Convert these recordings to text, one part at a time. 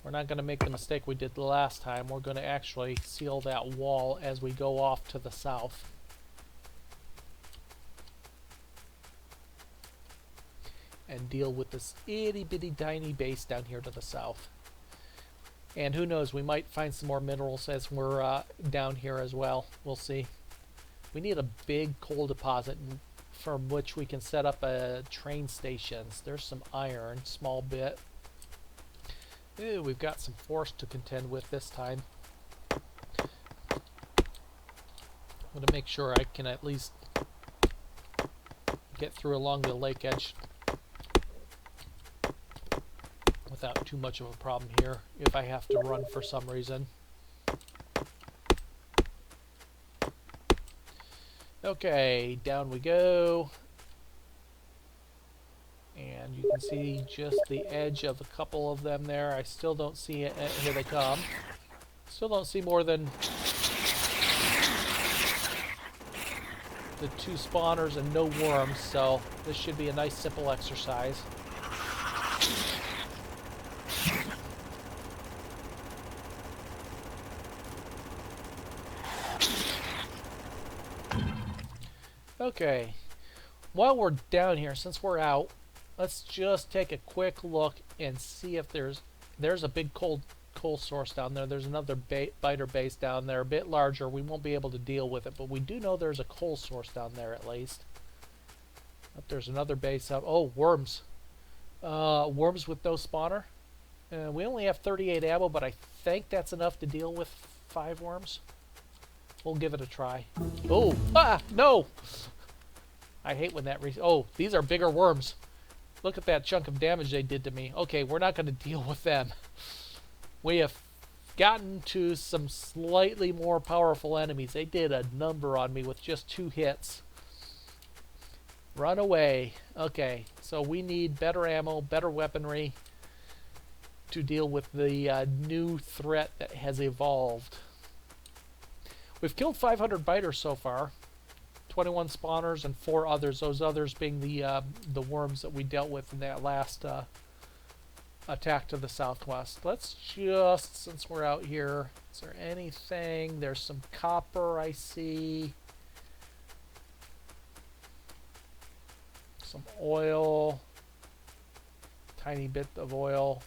We're not going to make the mistake we did the last time. We're going to actually seal that wall as we go off to the south. And deal with this itty bitty tiny base down here to the south. And who knows, we might find some more minerals as we're down here as well. We'll see. We need a big coal deposit from which we can set up train stations. There's some iron, small bit. Ooh, we've got some force to contend with this time. I'm going to make sure I can at least get through along the lake edge without too much of a problem here if I have to run for some reason. Okay, down we go. And you can see just the edge of a couple of them there. I still don't see it. Here they come. Still don't see more than the 2 spawners and no worms, so this should be a nice simple exercise. Okay, while we're down here, since we're out, let's just take a quick look and see if there's a big coal source down there. There's another biter base down there, a bit larger. We won't be able to deal with it, but we do know there's a coal source down there at least. But there's another base up. Oh, worms. Worms with no spawner. We only have 38 ammo, but I think that's enough to deal with 5 worms. We'll give it a try. Oh, no! I hate when that oh, these are bigger worms. Look at that chunk of damage they did to me. Okay, we're not going to deal with them. We have gotten to some slightly more powerful enemies. They did a number on me with just 2 hits. Run away. Okay, so we need better ammo, better weaponry to deal with the new threat that has evolved. We've killed 500 biters so far. 21 spawners and 4 others. Those others being the worms that we dealt with in that last attack to the southwest. Let's just, since we're out here, is there anything? There's some copper I see. Some oil. Tiny bit of oil.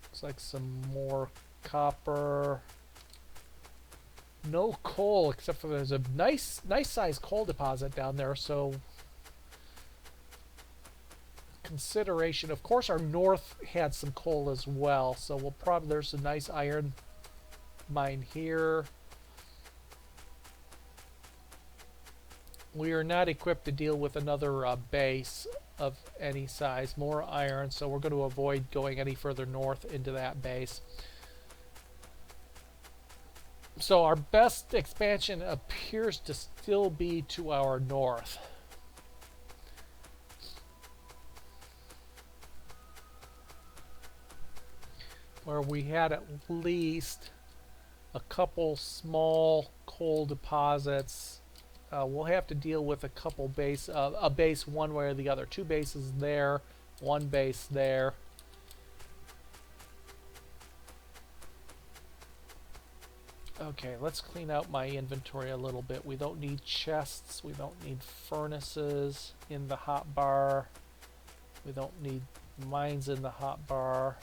Looks like some more copper. No coal, except for there's a nice sized coal deposit down there, so consideration. Of course, our north had some coal as well, so we'll probably, there's a nice iron mine here. We are not equipped to deal with another base of any size. More iron, so we're going to avoid going any further north into that base. So our best expansion appears to still be to our north. Where we had at least a couple small coal deposits. We'll have to deal with a couple a base one way or the other. 2 bases there, 1 base there. Okay, let's clean out my inventory a little bit. We don't need chests. We don't need furnaces in the hotbar. We don't need mines in the hotbar.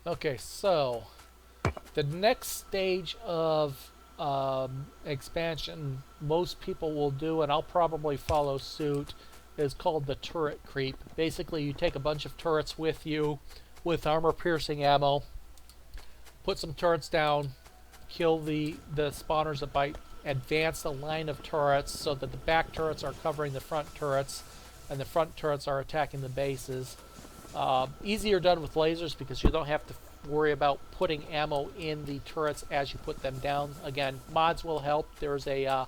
Okay, so the next stage of expansion most people will do, and I'll probably follow suit, is called the turret creep. Basically, you take a bunch of turrets with you with armor-piercing ammo, put some turrets down, kill the spawners that bite, advance the line of turrets so that the back turrets are covering the front turrets, and the front turrets are attacking the bases. Easier done with lasers because you don't have to worry about putting ammo in the turrets as you put them down. Again, mods will help. There's a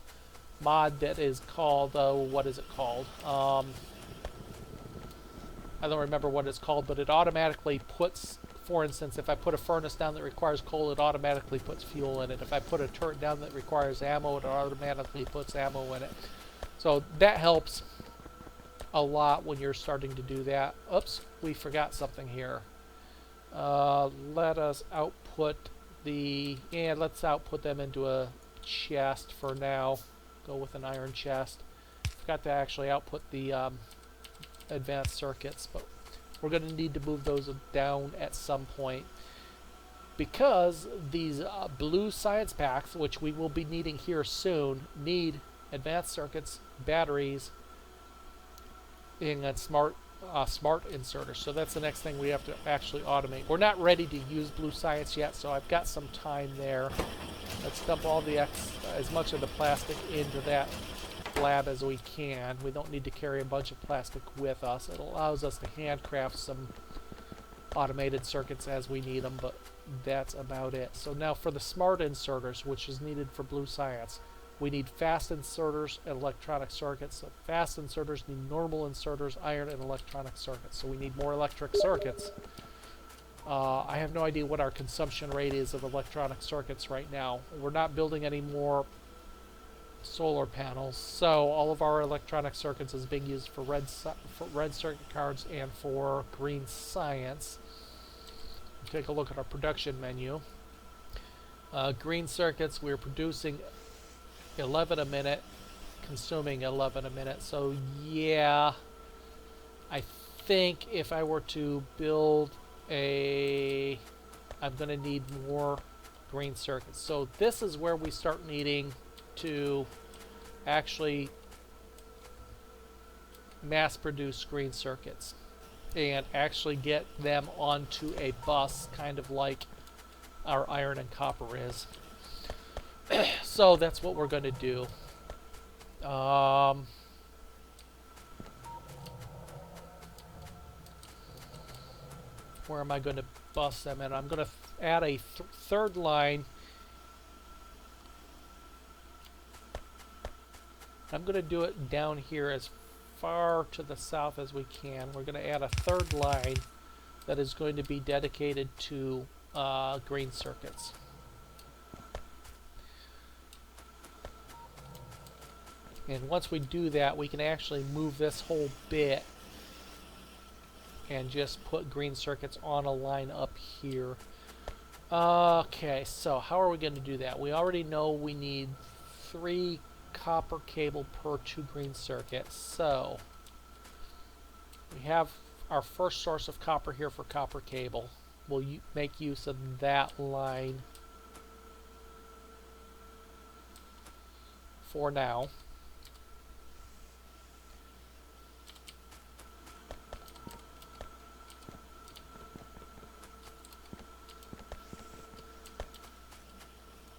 mod that is called, what is it called? I don't remember what it's called, but it automatically puts, for instance, if I put a furnace down that requires coal, it automatically puts fuel in it. If I put a turret down that requires ammo, it automatically puts ammo in it. So that helps a lot when you're starting to do that. Oops, we forgot something here. Let us output let's output them into a chest for now. Go with an iron chest. Forgot to actually output the advanced circuits, but we're going to need to move those down at some point because these blue science packs, which we will be needing here soon, need advanced circuits, batteries, and smart inserters. So that's the next thing we have to actually automate. We're not ready to use blue science yet, so I've got some time there. Let's dump all the as much of the plastic into that lab as we can. We don't need to carry a bunch of plastic with us. It allows us to handcraft some automated circuits as we need them, but that's about it. So now for the smart inserters, which is needed for blue science, we need fast inserters and electronic circuits. So fast inserters need normal inserters, iron, and electronic circuits. So we need more electric circuits. I have no idea what our consumption rate is of electronic circuits right now. We're not building any more solar panels, so all of our electronic circuits is being used for red circuit cards and for green science. Take a look at our production menu. Green circuits, we're producing 11 a minute, consuming 11 a minute. So yeah, I think if I were to build I'm going to need more green circuits. So this is where we start needing to actually mass produce green circuits and actually get them onto a bus, kind of like our iron and copper is. So that's what we're going to do. Where am I going to bus them in? I'm going to add a third line. I'm going to do it down here as far to the south as we can. We're going to add a third line that is going to be dedicated to green circuits. And once we do that, we can actually move this whole bit and just put green circuits on a line up here. Okay, so how are we going to do that? We already know we need 3 copper cable per 2 green circuits. So we have our first source of copper here for copper cable. We'll make use of that line for now.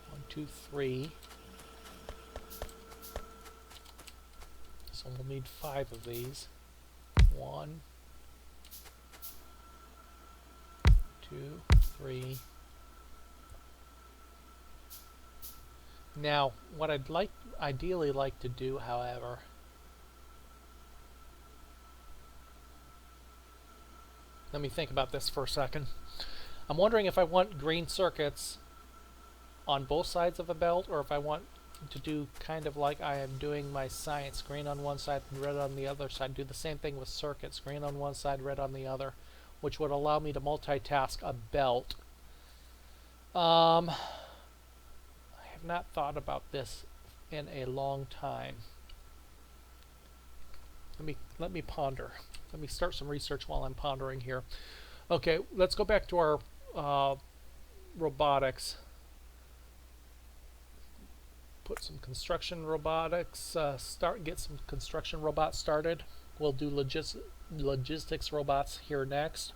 One, two, three. So we'll need 5 of these. 1, 2, 3. Now, what I'd ideally like to do, however, let me think about this for a second. I'm wondering if I want green circuits on both sides of a belt, or if I want to do kind of like I am doing my science, green on one side and red on the other side. Do the same thing with circuits, green on one side, red on the other, which would allow me to multitask a belt. I have not thought about this in a long time. Let me ponder. Let me start some research while I'm pondering here. Okay, let's go back to our robotics. Put some construction robotics, get some construction robots started. We'll do logistics robots here next.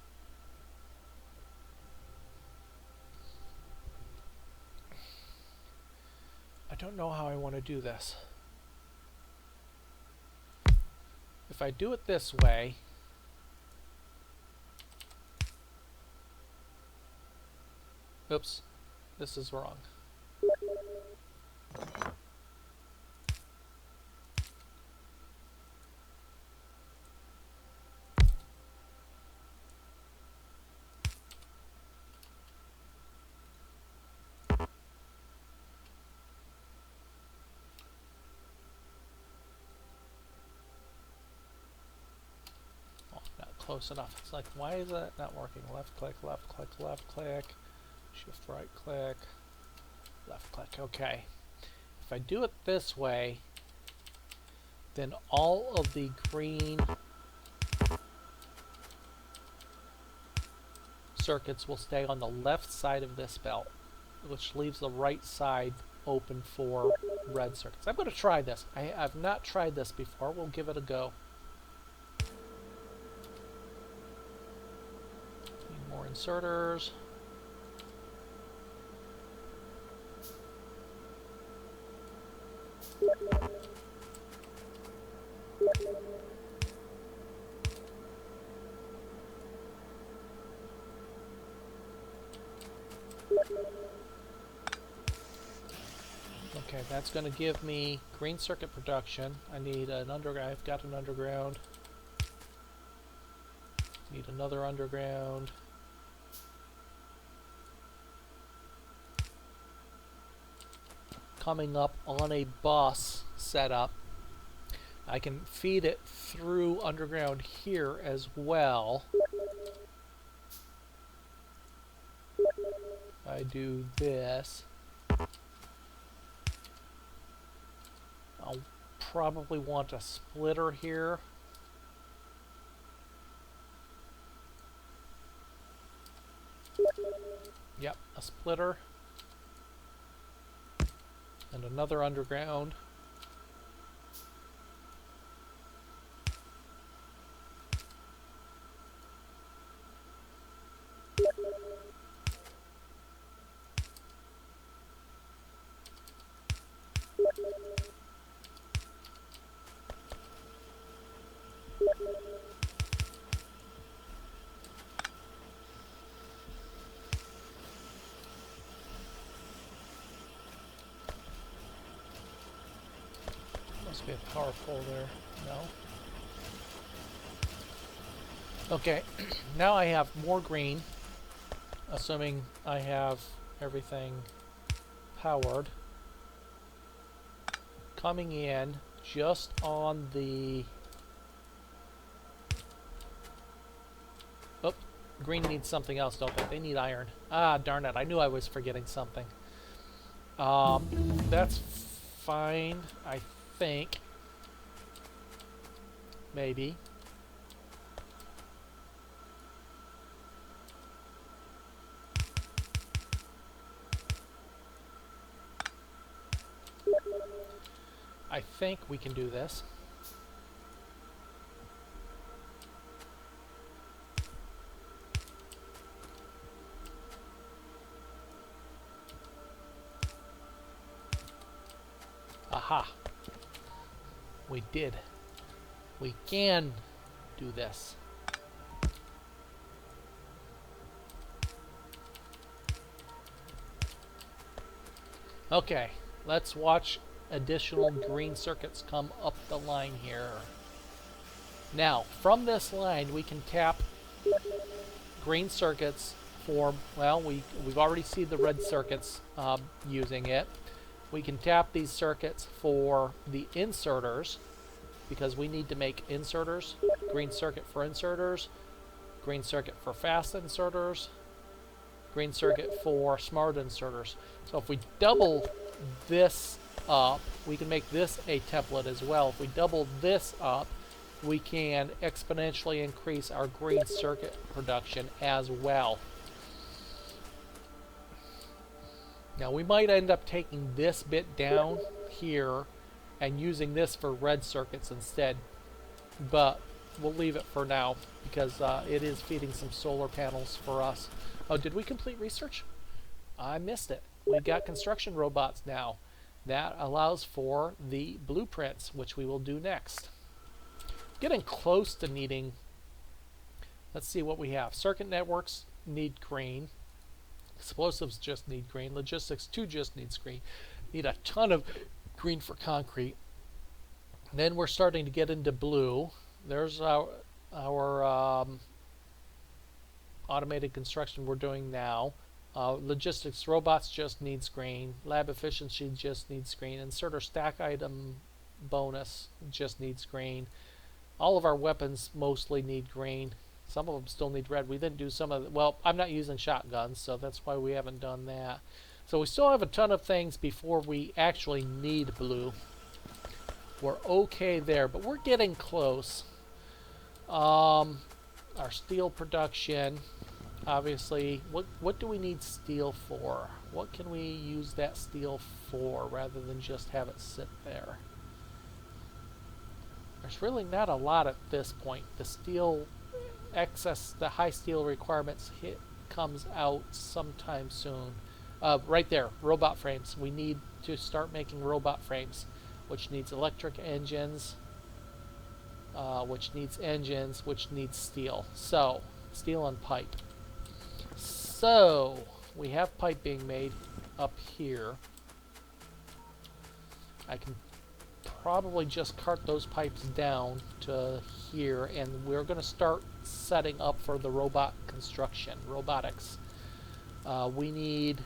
I don't know how I want to do this. If I do it this way, oops, this is wrong. close enough. It's like, why is that not working? Left click, left click, left click, shift right click, left click. Okay. If I do it this way, then all of the green circuits will stay on the left side of this belt, which leaves the right side open for red circuits. I'm going to try this. I've not tried this before. We'll give it a go. Need more inserters. Okay, that's going to give me green circuit production. I need an underground. I've got an underground. Need another underground. Coming up on a bus setup. I can feed it through underground here as well. I do this. I'll probably want a splitter here. Yep, a splitter. And another underground. Must be a power pole there. No. Okay, now I have more green, assuming I have everything powered. Coming in just on the... Oh, green needs something else, don't they? They need iron. Ah, darn it. I knew I was forgetting something. That's fine, I think. Maybe. I think we can do this. Aha. We did. We can do this. Okay, let's watch additional green circuits come up the line here. Now, from this line, we can tap green circuits for, well, we've already seen the red circuits using it. We can tap these circuits for the inserters, because we need to make inserters. Green circuit for inserters, green circuit for fast inserters, green circuit for smart inserters. So if we double this up, we can make this a template as well. If we double this up, we can exponentially increase our green circuit production as well. Now we might end up taking this bit down here and using this for red circuits instead, but we'll leave it for now because it is feeding some solar panels for us. Oh, did we complete research? I missed it. We got construction robots now. That allows for the blueprints, which we will do next. Getting close to needing, let's see what we have. Circuit networks need green. Explosives just need green. Logistics 2 just needs green. Need a ton of green for concrete. And then we're starting to get into blue. There's our automated construction we're doing now. Logistics robots just needs green. Lab efficiency just needs green. Inserter stack item bonus just needs green. All of our weapons mostly need green. Some of them still need red. We didn't do some of the, well, I'm not using shotguns, so that's why we haven't done that. So we still have a ton of things before we actually need blue. We're okay there, but we're getting close. Our steel production, obviously, what do we need steel for? What can we use that steel for rather than just have it sit there? There's really not a lot at this point. The steel excess, the high steel requirements comes out sometime soon. Right there, robot frames. We need to start making robot frames, which needs electric engines, which needs steel. So, steel and pipe. So, we have pipe being made up here. I can probably just cart those pipes down to here, and we're going to start setting up for the robotics. We need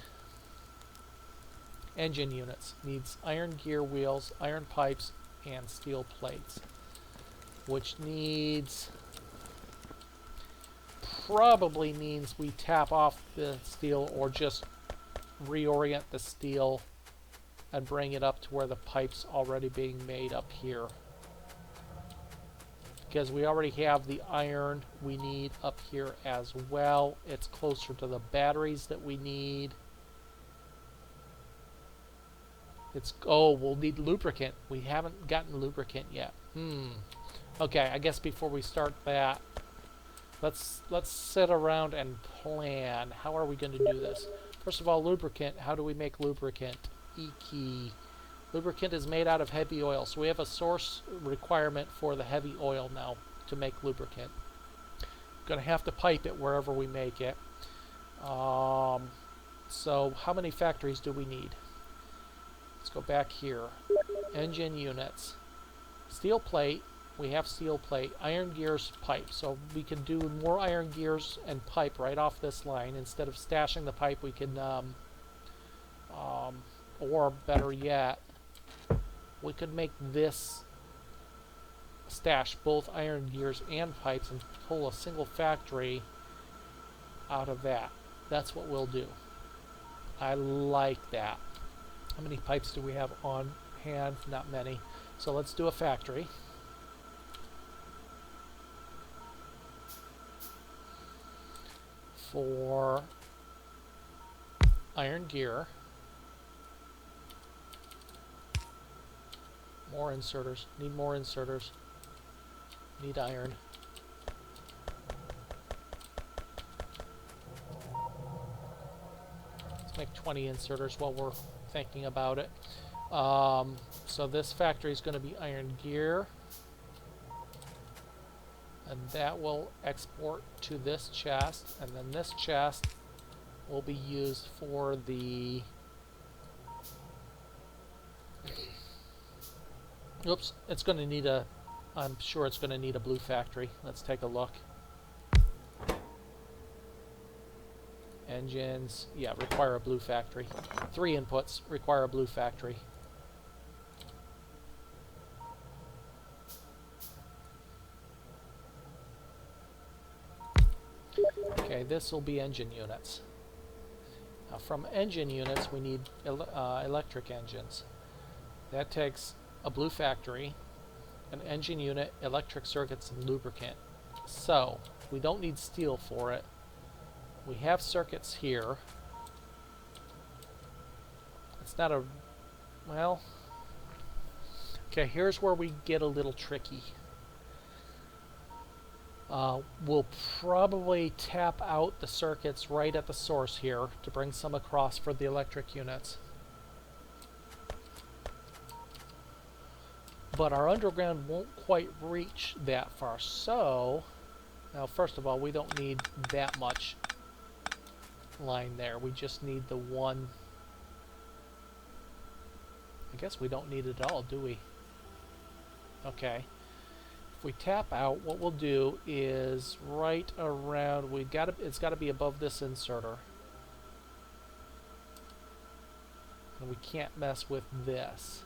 engine units. Needs iron gear wheels, iron pipes, and steel plates, which needs, probably means we tap off the steel or just reorient the steel and bring it up to where the pipe's already being made up here. Because we already have the iron we need up here as well. It's closer to the batteries that we need. Oh, we'll need lubricant. We haven't gotten lubricant yet. Okay, I guess before we start that, let's sit around and plan. How are we going to do this? First of all, lubricant. How do we make lubricant? E-key. Lubricant is made out of heavy oil, so we have a source requirement for the heavy oil now to make lubricant. Going to have to pipe it wherever we make it. So how many factories do we need? Let's go back here. Engine units. Steel plate. We have steel plate. Iron gears, pipe. So we can do more iron gears and pipe right off this line. Instead of stashing the pipe, we can, or better yet, we could make this stash both iron gears and pipes and pull a single factory out of that. That's what we'll do. I like that. How many pipes do we have on hand? Not many. So let's do a factory. For iron gear. More inserters. Need more inserters. Need iron. Let's make 20 inserters while we're thinking about it. So this factory is going to be iron gear. And that will export to this chest. And then this chest will be used for the... Oops, it's going to need a... I'm sure it's going to need a blue factory. Let's take a look. Engines, yeah, require a blue factory. 3 inputs require a blue factory. Okay, this will be engine units. Now from engine units, we need electric engines. That takes a blue factory, an engine unit, electric circuits, and lubricant. So, we don't need steel for it. We have circuits here. It's not a... well... okay, here's where we get a little tricky. We'll probably tap out the circuits right at the source here to bring some across for the electric units. But our underground won't quite reach that far. So, now first of all, we don't need that much line there. We just need the one. I guess we don't need it at all, do we? Okay. If we tap out, what we'll do is right around, it's got to be above this inserter. And we can't mess with this.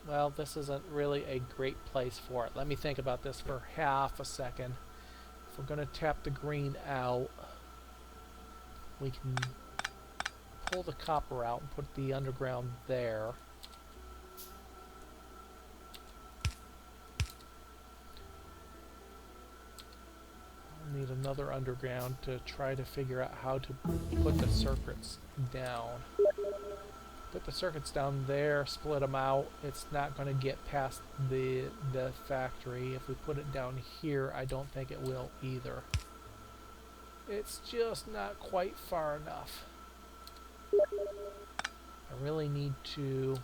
Well, this isn't really a great place for it. Let me think about this for half a second. If we're going to tap the green out, we can pull the copper out and put the underground there. I'll need another underground to try to figure out how to put the circuits down. Put the circuits down there, split them out. It's not going to get past the factory. If we put it down here, I don't think it will either. It's just not quite far enough. I really need to...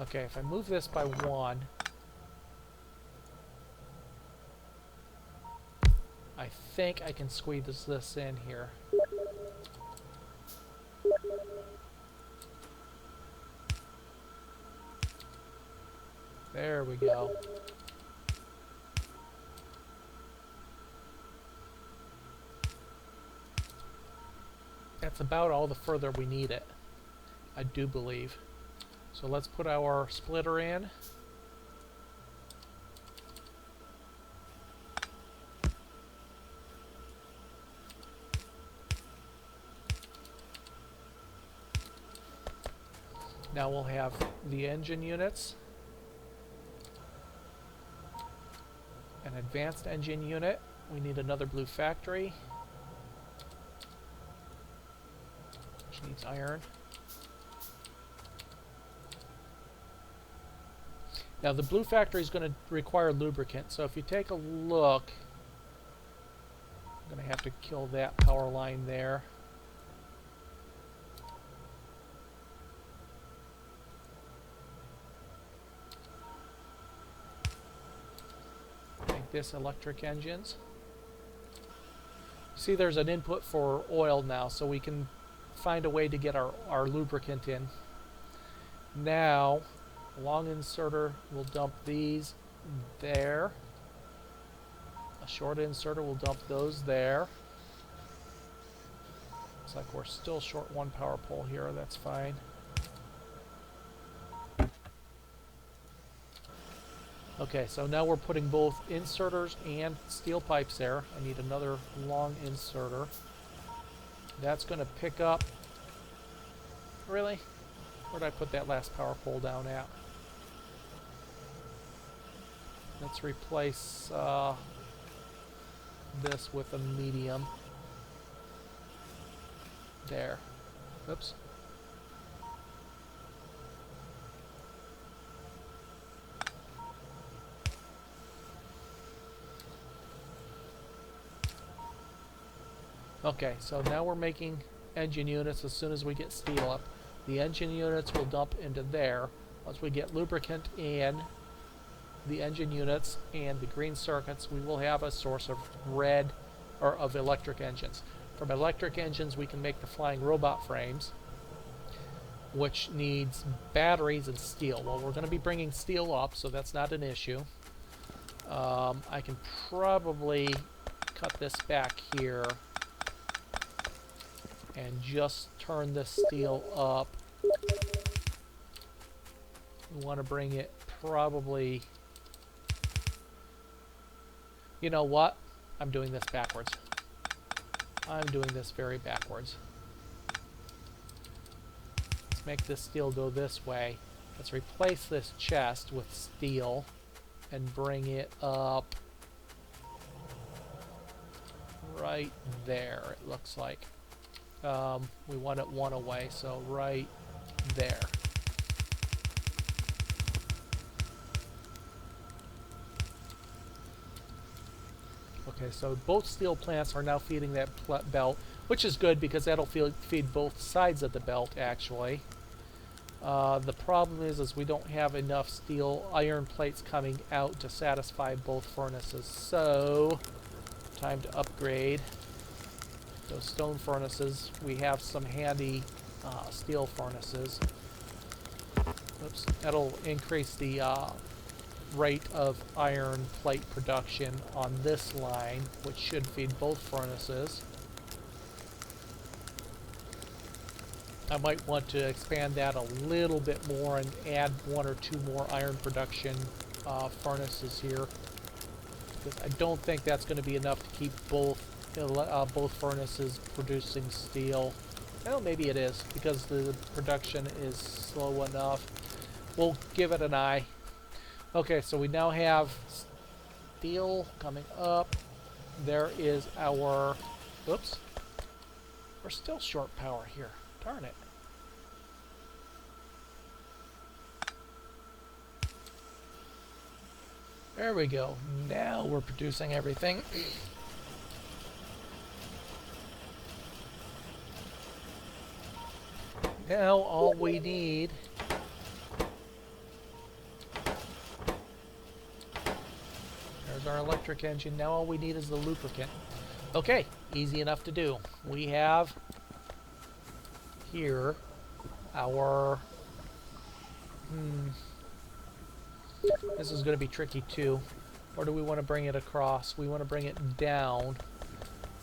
Okay, if I move this by 1, I think I can squeeze this in here. There we go. That's about all the further we need it, I do believe. So let's put our splitter in. Now we'll have the engine units. An advanced engine unit. We need another blue factory, which needs iron. Now the blue factory is going to require lubricant, so if you take a look, I'm going to have to kill that power line there. Make this electric engines. See, there's an input for oil now, so we can find a way to get our lubricant in. Now, a long inserter will dump these there. A short inserter will dump those there. Looks like we're still short 1 power pole here. That's fine. Okay, so now we're putting both inserters and steel pipes there. I need another long inserter. That's going to pick up... Really? Where did I put that last power pole down at? Let's replace this with a medium. There. Oops. Okay, so now we're making engine units as soon as we get steel up. The engine units will dump into there. Once we get lubricant in the engine units and the green circuits, we will have a source of red or of electric engines. From electric engines we can make the flying robot frames, which needs batteries and steel. Well, we're going to be bringing steel up, so that's not an issue. I can probably cut this back here and just turn this steel up. We want to bring it probably... You know what? I'm doing this backwards. I'm doing this very backwards. Let's make this steel go this way. Let's replace this chest with steel and bring it up right there, it looks like. We want it 1 away, so right there. Okay, so both steel plants are now feeding that belt, which is good because that'll feed both sides of the belt, actually. The problem is we don't have enough steel iron plates coming out to satisfy both furnaces, so time to upgrade those stone furnaces. We have some handy steel furnaces. Oops, that'll increase the rate of iron plate production on this line, which should feed both furnaces. I might want to expand that a little bit more and add 1 or 2 more iron production furnaces here, because I don't think that's going to be enough to keep both furnaces producing steel. Well, maybe it is, because the production is slow enough. We'll give it an eye. Okay, so we now have steel coming up. There is our... Oops. We're still short power here. Darn it. There we go. Now we're producing everything. Now all we need there's our electric engine. Now all we need is the lubricant. Okay, easy enough to do. We have here our this is going to be tricky too. Or do we want to bring it across? We want to bring it down.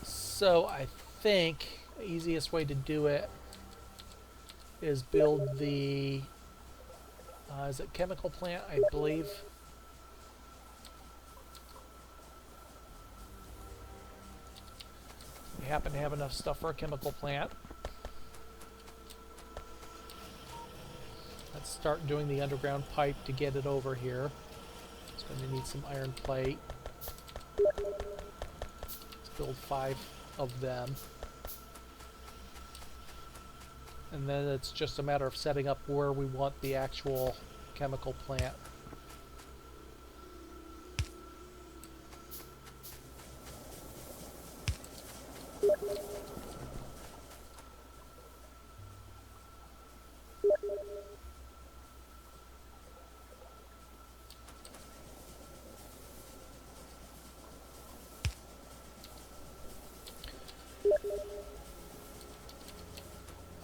So I think the easiest way to do it is build the is it chemical plant, I believe. We happen to have enough stuff for a chemical plant. Let's start doing the underground pipe to get it over here. It's going to need some iron plate. Let's build 5 of them. And then it's just a matter of setting up where we want the actual chemical plant.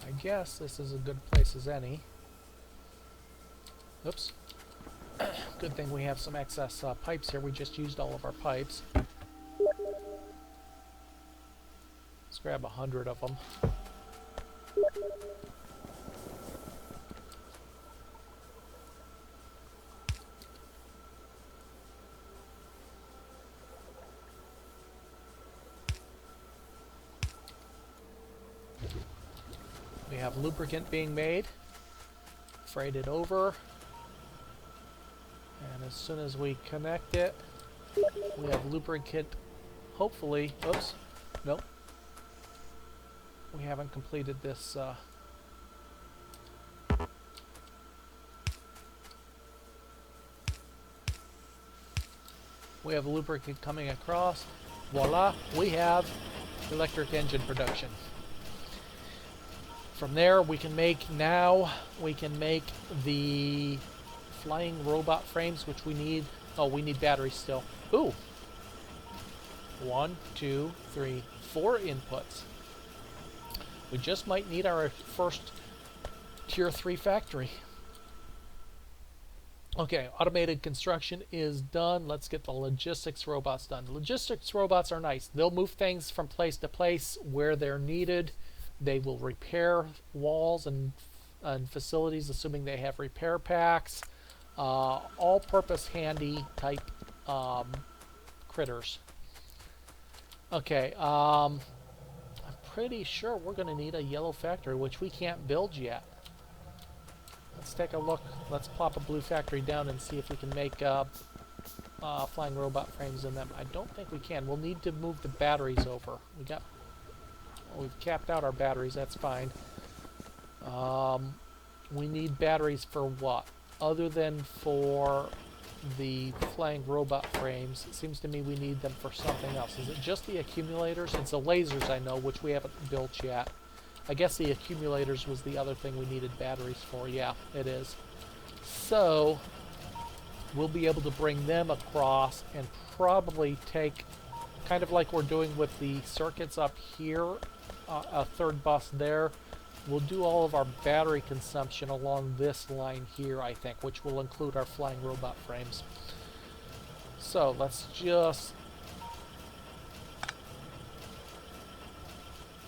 I guess this is a good place as any. Oops. Good thing we have some excess pipes here. We just used all of our pipes. Let's grab 100 of them. We have lubricant being made. Freight it over. And as soon as we connect it, we have lubricant, hopefully, oops, nope. We haven't completed this, we have lubricant coming across. Voila, we have electric engine production. From there, we can make the flying robot frames, which we need. Oh, we need batteries still. Ooh. 1, 2, 3, 4 inputs. We just might need our first tier 3 factory. Okay, automated construction is done. Let's get the logistics robots done. Logistics robots are nice. They'll move things from place to place where they're needed. They will repair walls and facilities, assuming they have repair packs. All-purpose handy type critters. Okay, I'm pretty sure we're going to need a yellow factory, which we can't build yet. Let's take a look. Let's plop a blue factory down and see if we can make flying robot frames in them. I don't think we can. We'll need to move the batteries over. We've capped out our batteries. That's fine. We need batteries for what? Other than for the flying robot frames, it seems to me we need them for something else. Is it just the accumulators? It's the lasers, I know, which we haven't built yet. I guess the accumulators was the other thing we needed batteries for. Yeah, it is. So, we'll be able to bring them across and probably take, kind of like we're doing with the circuits up here, a third bus there. We'll do all of our battery consumption along this line here, I think, which will include our flying robot frames. So let's just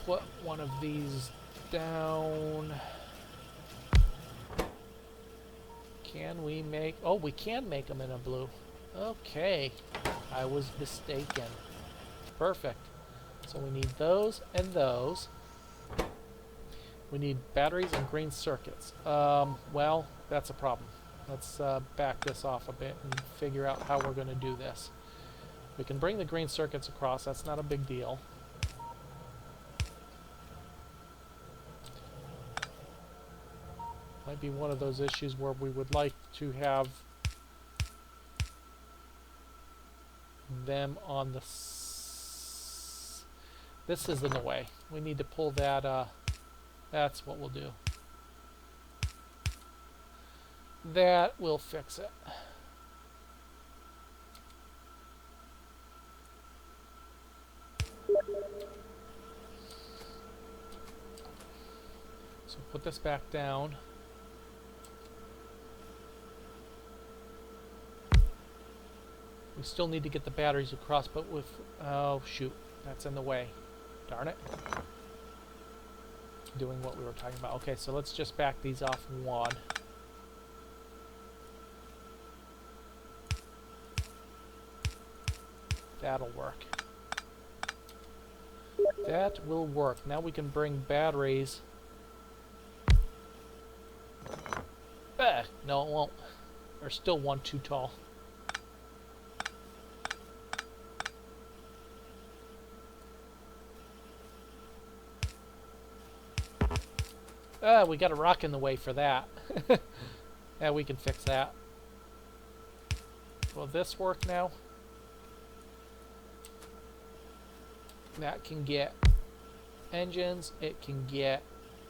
put one of these down. Can we make... Oh, we can make them in a blue. Okay. I was mistaken. Perfect. So we need those and those. We need batteries and green circuits. Well, that's a problem. Let's back this off a bit and figure out how we're going to do this. We can bring the green circuits across. That's not a big deal. Might be one of those issues where we would like to have them on the... This is in the way. We need to pull that... That's what we'll do. That will fix it. So put this back down. We still need to get the batteries across, but with... Oh, shoot. That's in the way. Darn it. Doing what we were talking about. Okay, so let's just back these off one. That'll work. That will work. Now we can bring batteries. No, it won't. There's still one too tall. We got a rock in the way for that. Yeah, we can fix that. Will this work now? That can get engines, it can get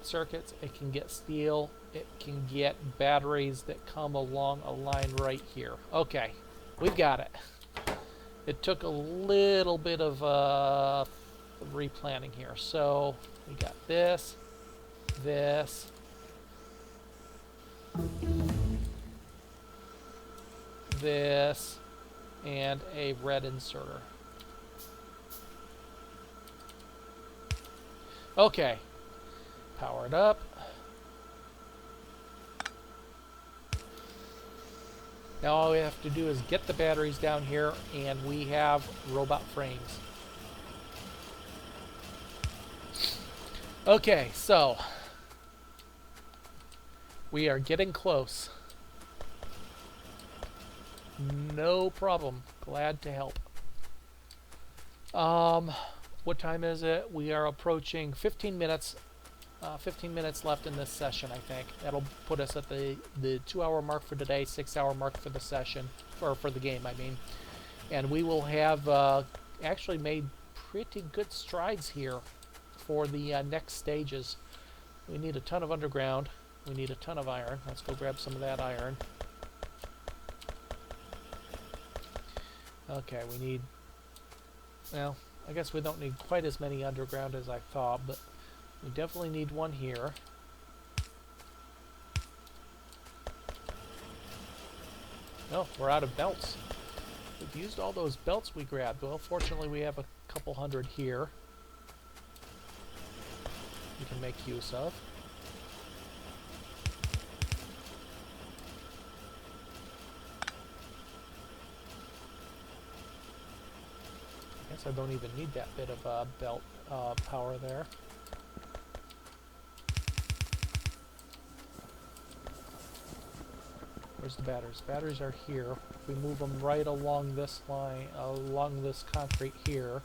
circuits, it can get steel, it can get batteries that come along a line right here. Okay, we've got it. It took a little bit of replanning here. So we got this, this, this, and a red inserter. Okay, power it up. Now all we have to do is get the batteries down here, and we have robot frames. Okay, so we are getting close. No problem. Glad to help. What time is it? We are approaching 15 minutes. 15 minutes left in this session, I think. That'll put us at the 2-hour mark for today, 6-hour mark for the session, or for the game, I mean. And we will have actually made pretty good strides here for the next stages. We need a ton of underground. We need a ton of iron. Let's go grab some of that iron. Okay, we need... Well, I guess we don't need quite as many underground as I thought, but we definitely need one here. Oh, we're out of belts. We've used all those belts we grabbed. Well, fortunately we have a couple hundred here we can make use of. I guess I don't even need that bit of belt power there. Where's the batteries? Batteries are here. If we move them right along this line, along this concrete here.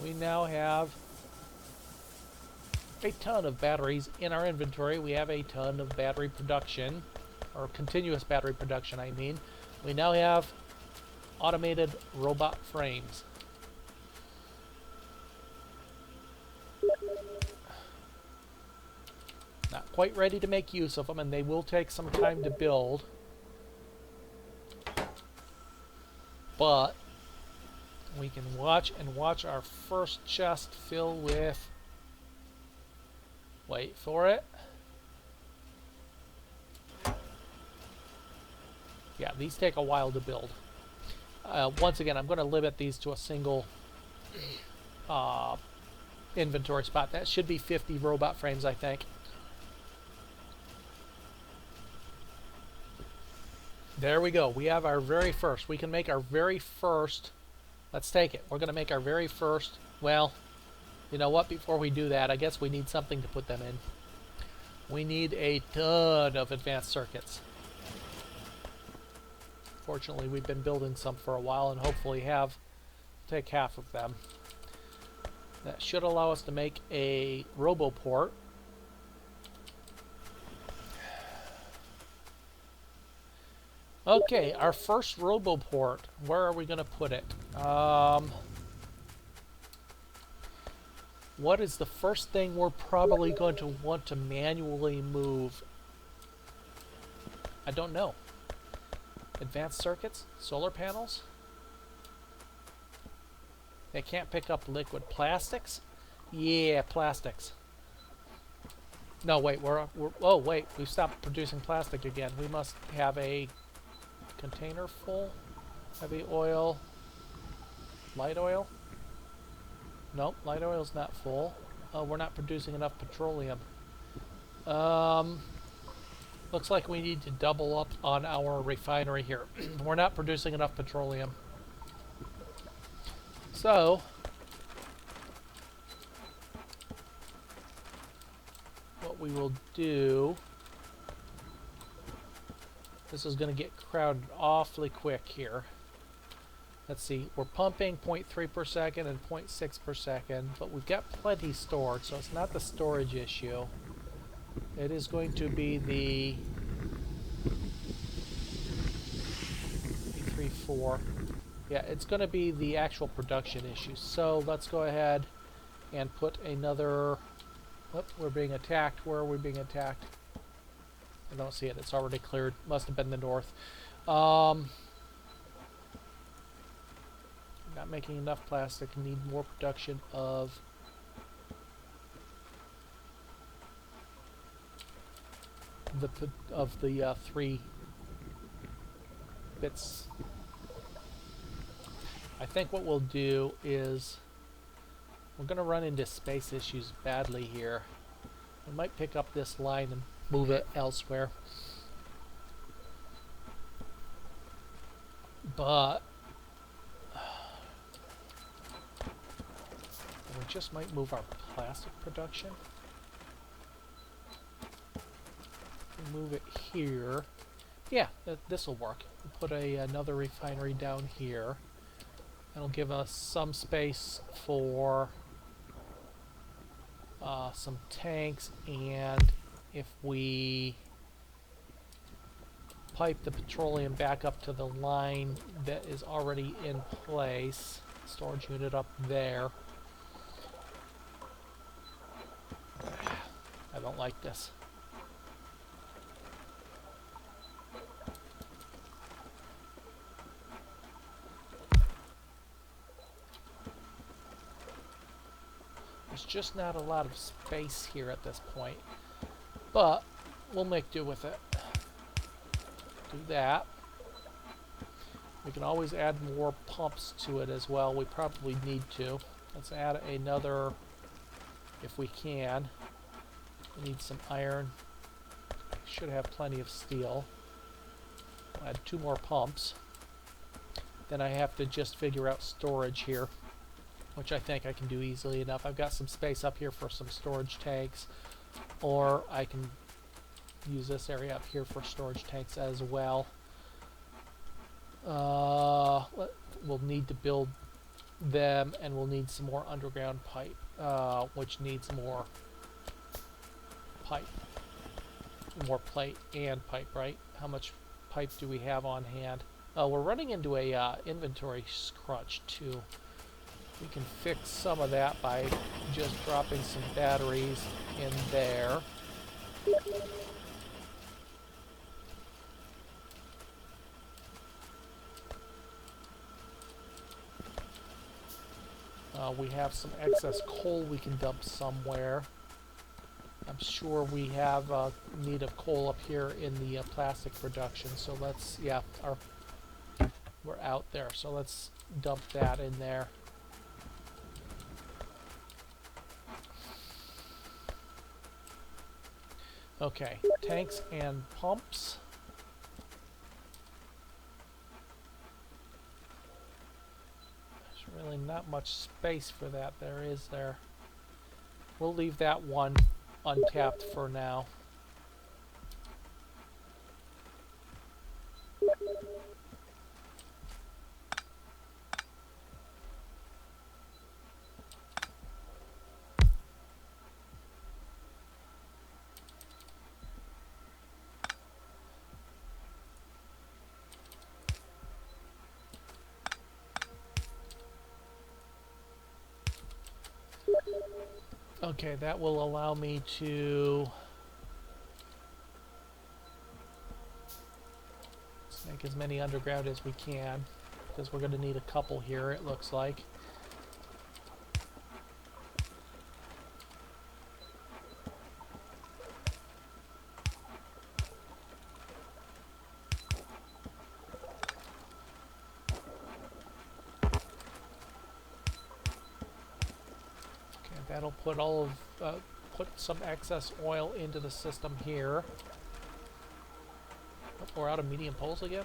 We now have a ton of batteries in our inventory. We have a ton of battery production, or continuous battery production, I mean. We now have automated robot frames. Not quite ready to make use of them, and they will take some time to build. But we can watch our first chest fill with, wait for it. Yeah, these take a while to build. Once again, I'm going to limit these to a single inventory spot. That should be 50 robot frames, I think. There we go. We have our very first. We can make our very first. Let's take it. We're going to make our very first. Well, you know what? Before we do that, I guess we need something to put them in. We need a ton of advanced circuits. Fortunately, we've been building some for a while and hopefully take half of them. That should allow us to make a roboport. Okay, our first roboport. Where are we going to put it? What is the first thing we're probably going to want to manually move? I don't know. Advanced circuits? Solar panels? They can't pick up liquid. Plastics? Yeah, plastics. No, wait, oh, wait, we've stopped producing plastic again. We must have a container full. Heavy oil. Light oil? Nope, light oil's not full. Oh, we're not producing enough petroleum. Looks like we need to double up on our refinery here. We're not producing enough petroleum. So, what we will do, this is going to get crowded awfully quick here. Let's see, we're pumping 0.3 per second and 0.6 per second, but we've got plenty stored, so it's not the storage issue. It is going to be the 3-4. Yeah, it's going to be the actual production issue. So let's go ahead and put another. Whoop, we're being attacked. Where are we being attacked? I don't see it. It's already cleared. Must have been the north. Not making enough plastic. Need more production of the 3 bits. I think what we'll do is we're going to run into space issues badly here. We might pick up this line and move it elsewhere. But we just might move our plastic production. Move it here. Yeah, this will work. We'll put another refinery down here. That'll give us some space for some tanks, and if we pipe the petroleum back up to the line that is already in place, storage unit up there. I don't like this. There's just not a lot of space here at this point, but we'll make do with it. Do that. We can always add more pumps to it as well. We probably need to. Let's add another, if we can. We need some iron. Should have plenty of steel. I'll add 2 more pumps. Then I have to just figure out storage here, which I think I can do easily enough. I've got some space up here for some storage tanks, or I can use this area up here for storage tanks as well. We'll need to build them, and we'll need some more underground pipe, which needs more pipe. More plate and pipe, right? How much pipe do we have on hand? We're running into a inventory crunch too. We can fix some of that by just dropping some batteries in there. We have some excess coal we can dump somewhere. I'm sure we have need of coal up here in the plastic production. So let's, yeah, we're out there. So let's dump that in there. Okay, tanks and pumps. There's really not much space for that there, is there? We'll leave that one untapped for now. Okay, that will allow me to make as many underground as we can, because we're going to need a couple here, it looks like. That'll put put some excess oil into the system here. Oh, we're out of medium poles again.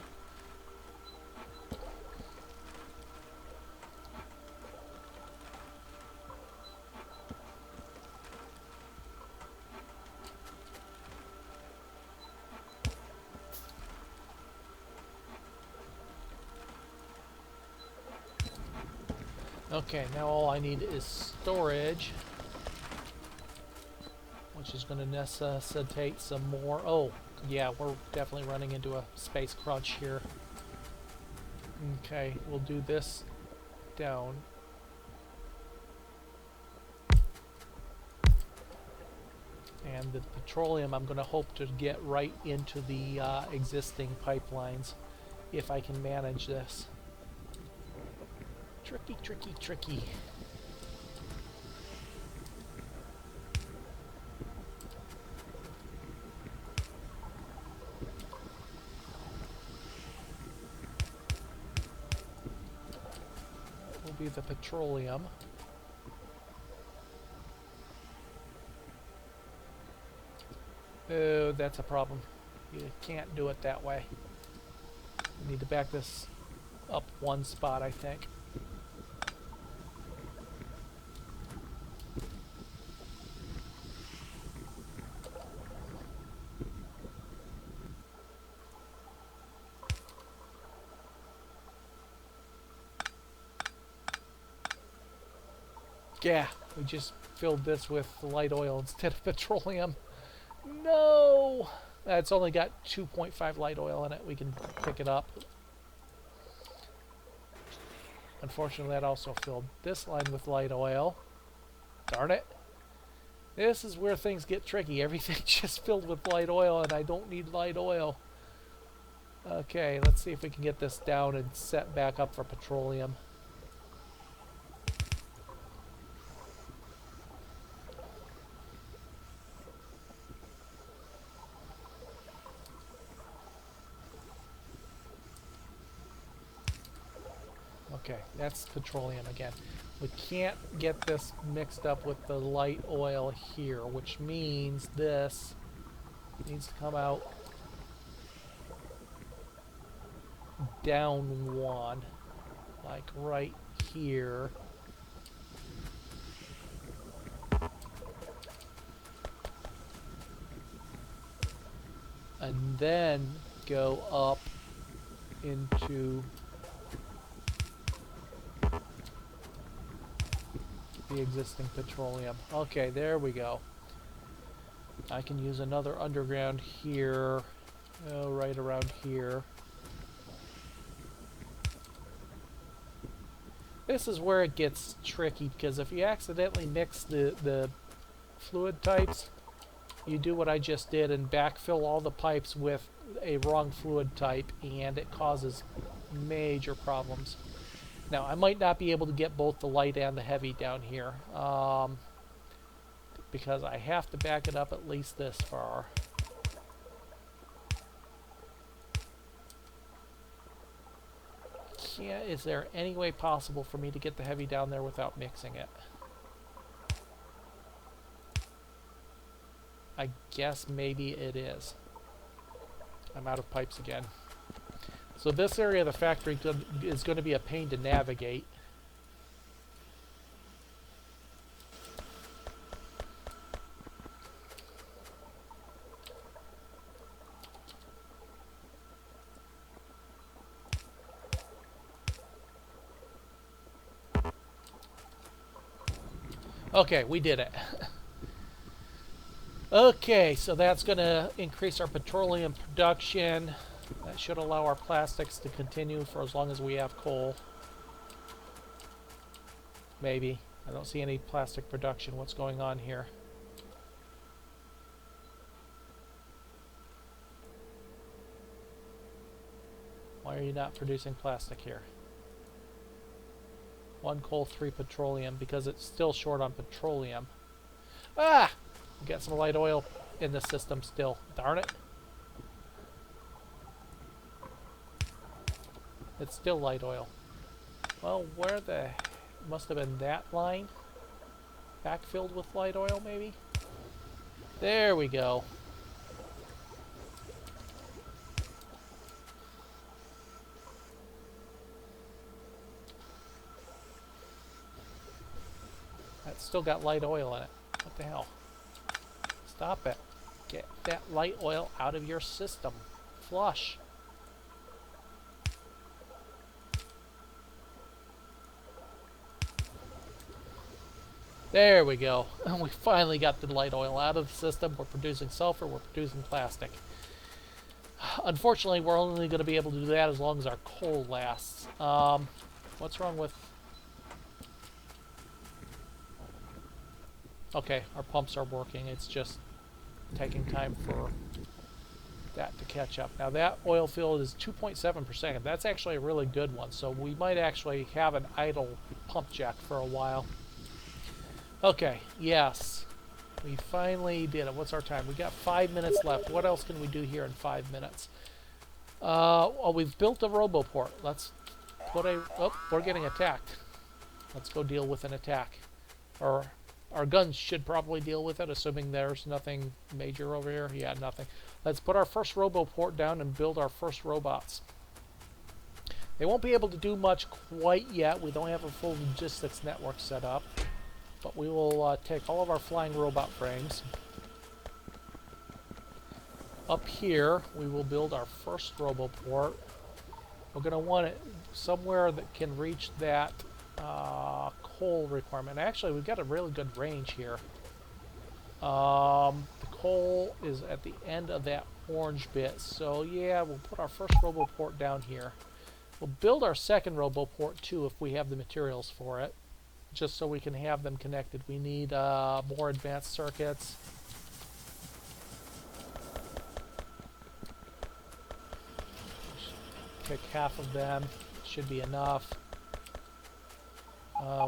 Okay, now all I need is storage, which is going to necessitate some more. Oh, yeah, we're definitely running into a space crunch here. Okay, we'll do this down. And the petroleum I'm going to hope to get right into the existing pipelines, if I can manage this. Tricky, tricky, tricky. That will be the petroleum. Oh, that's a problem. You can't do it that way. We need to back this up one spot, I think. Yeah, we just filled this with light oil instead of petroleum. No! It's only got 2.5 light oil in it. We can pick it up. Unfortunately, that also filled this line with light oil. Darn it. This is where things get tricky. Everything just filled with light oil, and I don't need light oil. Okay, let's see if we can get this down and set back up for petroleum. Okay, that's petroleum again. We can't get this mixed up with the light oil here, which means this needs to come out down one, like right here. And then go up into the existing petroleum. Okay, there we go. I can use another underground here, right around here. This is where it gets tricky, because if you accidentally mix the fluid types, you do what I just did and backfill all the pipes with a wrong fluid type, and it causes major problems. Now, I might not be able to get both the light and the heavy down here, because I have to back it up at least this far. Is there any way possible for me to get the heavy down there without mixing it? I guess maybe it is. I'm out of pipes again. So this area of the factory is going to be a pain to navigate. Okay, we did it. Okay, so that's going to increase our petroleum production. That should allow our plastics to continue for as long as we have coal. Maybe. I don't see any plastic production. What's going on here? Why are you not producing plastic here? 1 coal, 3 petroleum, because it's still short on petroleum. Ah! We got some light oil in the system still. Darn it. It's still light oil. Well, where the... must have been that line. Backfilled with light oil, maybe? There we go. That's still got light oil in it. What the hell? Stop it. Get that light oil out of your system. Flush. There we go. We finally got the light oil out of the system. We're producing sulfur. We're producing plastic. Unfortunately, we're only going to be able to do that as long as our coal lasts. What's wrong with... Okay, our pumps are working. It's just taking time for that to catch up. Now that oil fill is 2.7 per second. That's actually a really good one. So we might actually have an idle pump jack for a while. Okay, yes. We finally did it. What's our time? We got 5 minutes left. What else can we do here in 5 minutes? Oh, we've built a roboport. Let's put a... Oh, we're getting attacked. Let's go deal with an attack. Or our guns should probably deal with it, assuming there's nothing major over here. Yeah, nothing. Let's put our first roboport down and build our first robots. They won't be able to do much quite yet. We don't have a full logistics network set up. But we will take all of our flying robot frames. Up here, we will build our first roboport. We're going to want it somewhere that can reach that coal requirement. Actually, we've got a really good range here. The coal is at the end of that orange bit. So yeah, we'll put our first roboport down here. We'll build our second roboport too if we have the materials for it. Just so we can have them connected. We need more advanced circuits. Pick half of them. Should be enough.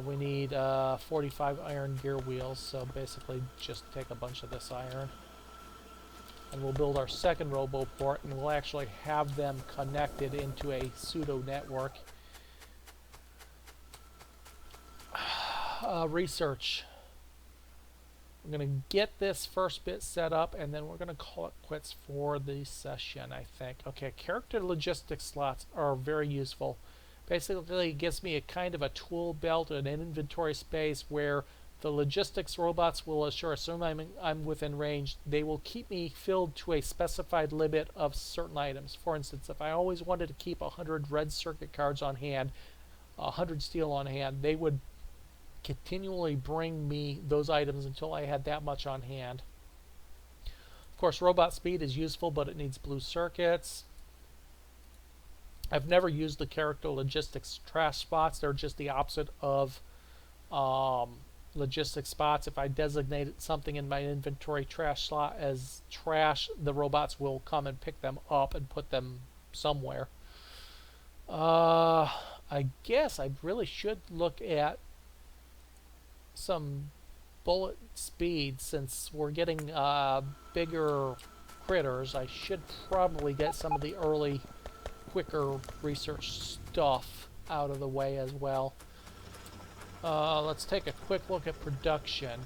We need 45 iron gear wheels, so basically just take a bunch of this iron. And we'll build our second roboport, and we'll actually have them connected into a pseudo network. Research. We're going to get this first bit set up, and then we're going to call it quits for the session, I think. Okay, character logistics slots are very useful. Basically, it gives me a kind of a tool belt and an inventory space where the logistics robots will assure, assuming I'm within range, they will keep me filled to a specified limit of certain items. For instance, if I always wanted to keep 100 red circuit cards on hand, 100 steel on hand, they would continually bring me those items until I had that much on hand. Of course, robot speed is useful, but it needs blue circuits. I've never used the character logistics trash spots. They're just the opposite of logistics spots. If I designate something in my inventory trash slot as trash, the robots will come and pick them up and put them somewhere. I guess I really should look at some bullet speed since we're getting bigger critters. I should probably get some of the early, quicker research stuff out of the way as well. Let's take a quick look at production.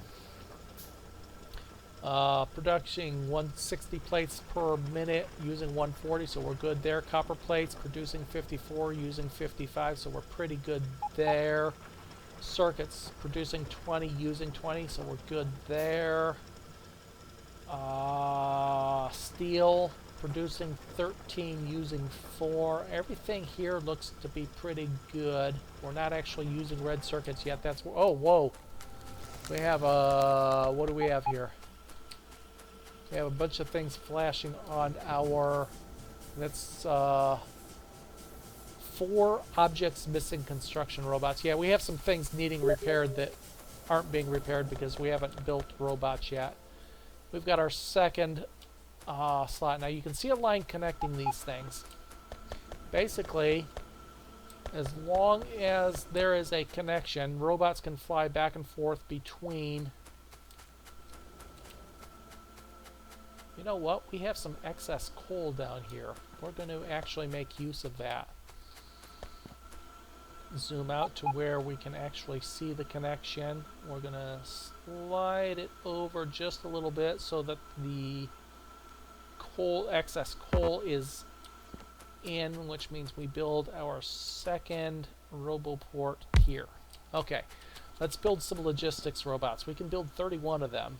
Producing 160 plates per minute using 140, so we're good there. Copper plates producing 54 using 55, so we're pretty good there. Circuits producing 20 using 20, so we're good there. Steel producing 13 using 4. Everything here looks to be pretty good. We're not actually using red circuits yet. That's oh, whoa. We have what do we have here? We have a bunch of things flashing on our, that's 4 objects missing construction robots. Yeah, we have some things needing repaired that aren't being repaired because we haven't built robots yet. We've got our second slot. Now you can see a line connecting these things. Basically, as long as there is a connection, robots can fly back and forth between. You know what? We have some excess coal down here. We're going to actually make use of that. Zoom out to where we can actually see the connection. We're going to slide it over just a little bit so that the excess coal is in, which means we build our second roboport here. Okay, let's build some logistics robots. We can build 31 of them.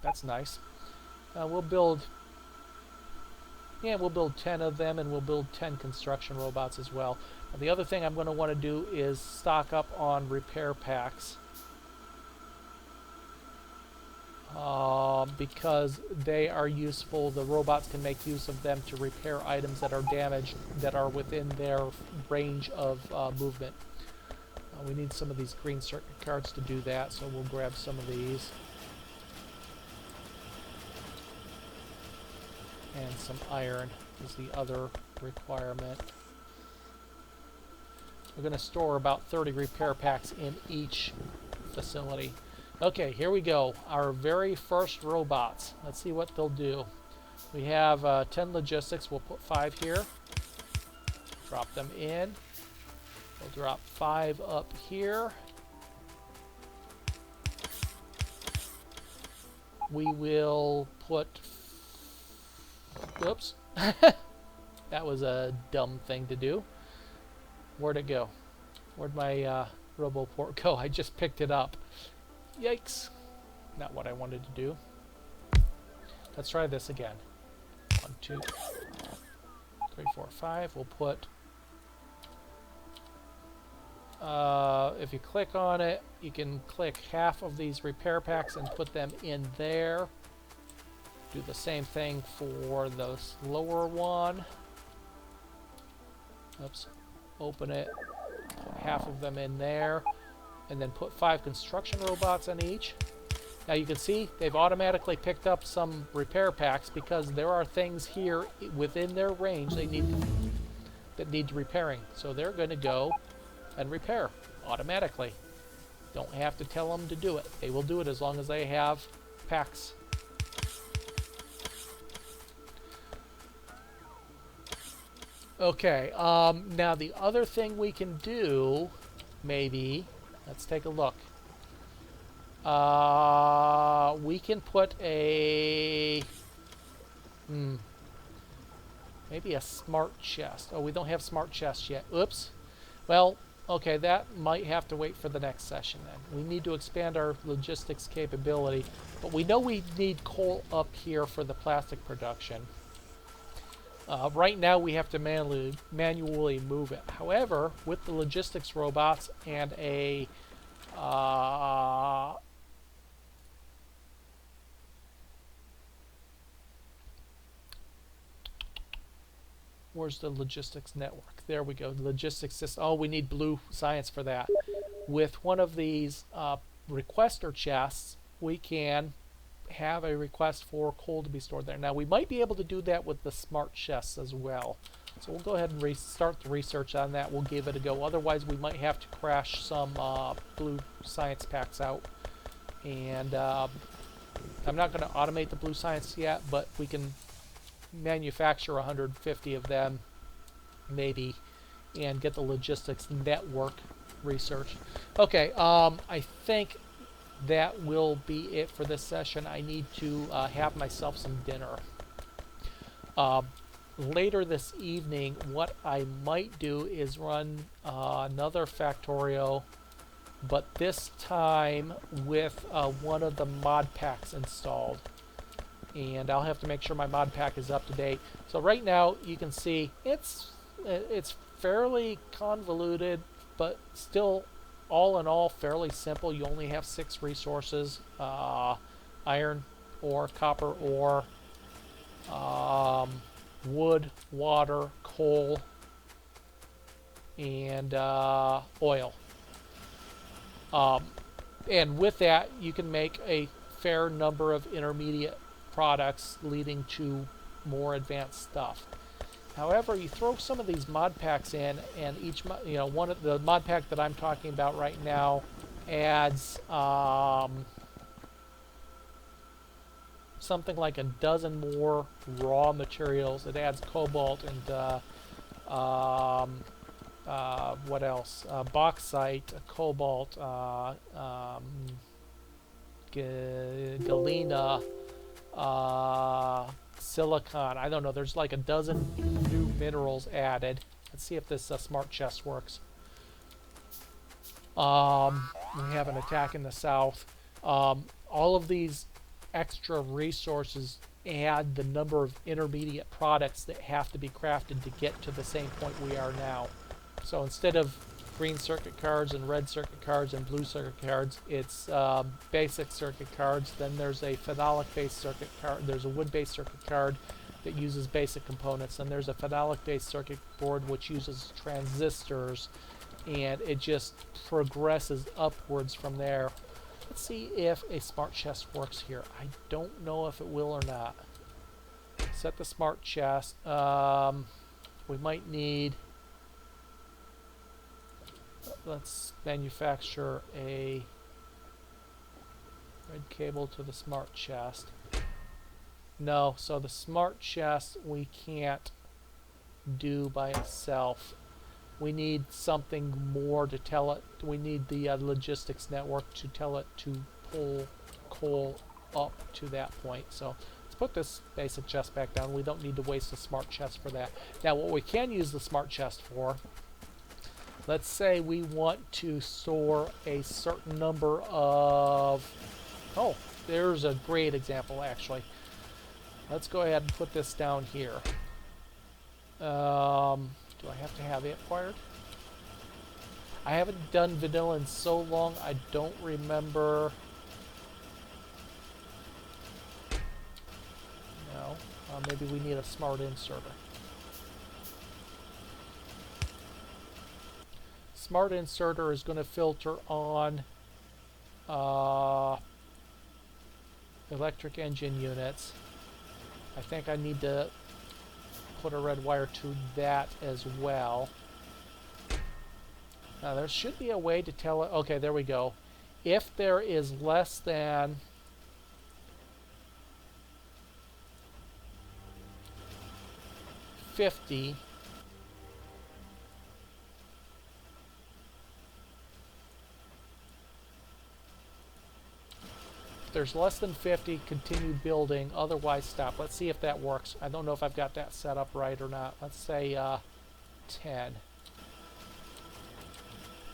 That's nice. We'll build 10 of them, and we'll build 10 construction robots as well. Now, the other thing I'm going to want to do is stock up on repair packs. Because they are useful. The robots can make use of them to repair items that are damaged, that are within their range of movement. We need some of these green circuit cards to do that, so we'll grab some of these. And some iron is the other requirement. We're going to store about 30 repair packs in each facility. Okay, here we go. Our very first robots. Let's see what they'll do. We have 10 logistics. We'll put 5 here. Drop them in. We'll drop 5 up here. We will put... Oops. That was a dumb thing to do. Where'd it go? Where'd my roboport go? I just picked it up. Yikes. Not what I wanted to do. Let's try this again. 1, 2, 3, 4, 5. We'll put... if you click on it, you can click half of these repair packs and put them in there. Do the same thing for the lower one. Oops. Open it. Put half of them in there. And then put 5 construction robots on each. Now you can see they've automatically picked up some repair packs because there are things here within their range that need repairing. So they're going to go and repair automatically. Don't have to tell them to do it. They will do it as long as they have packs. Okay, now the other thing we can do, maybe, let's take a look. We can put a, maybe a smart chest. Oh, we don't have smart chests yet. Oops. Well, okay, that might have to wait for the next session then. We need to expand our logistics capability, but we know we need coal up here for the plastic production. Right now we have to manually move it. However, with the logistics robots and a where's the logistics network? There we go. Logistics system. Oh, we need blue science for that. With one of these requester chests, we can have a request for coal to be stored there. Now we might be able to do that with the smart chests as well. So we'll go ahead and start the research on that. We'll give it a go. Otherwise, we might have to crash some blue science packs out. And I'm not going to automate the blue science yet, but we can manufacture 150 of them, maybe, and get the logistics network research. Okay, I think that will be it for this session. I need to have myself some dinner. Later this evening, what I might do is run another Factorio, but this time with one of the mod packs installed. And I'll have to make sure my mod pack is up to date. So right now, you can see it's fairly convoluted, but still, all in all, fairly simple. You only have 6 resources: iron ore, copper ore, wood, water, coal, and oil. And with that, you can make a fair number of intermediate products leading to more advanced stuff. However, you throw some of these mod packs in, and each one of the mod pack that I'm talking about right now adds something like a dozen more raw materials. It adds cobalt and what else? Bauxite, cobalt, galena, silicon. I don't know. There's like a dozen new minerals added. Let's see if this smart chest works. We have an attack in the south. All of these extra resources add the number of intermediate products that have to be crafted to get to the same point we are now. So instead of green circuit cards and red circuit cards and blue circuit cards, it's basic circuit cards. Then there's a phenolic-based circuit card. There's a wood-based circuit card that uses basic components. And there's a phenolic-based circuit board which uses transistors. And it just progresses upwards from there. Let's see if a smart chest works here. I don't know if it will or not. Set the smart chest. We might need... Let's manufacture a red cable to the smart chest. No, so the smart chest we can't do by itself. We need something more to tell it. We need the logistics network to tell it to pull coal up to that point. So let's put this basic chest back down. We don't need to waste a smart chest for that. Now what we can use the smart chest for, let's say we want to store a certain number of... Oh, there's a great example actually. Let's go ahead and put this down here. Do I have to have it acquired? I haven't done vanilla in so long, I don't remember. No. Maybe we need a smart inserter. Smart inserter is going to filter on electric engine units. I think I need to put a red wire to that as well. Now there should be a way to tell it. Okay, there we go. If there is less than 50, there's less than 50, continue building, otherwise stop. Let's see if that works. I don't know if I've got that set up right or not. Let's say 10.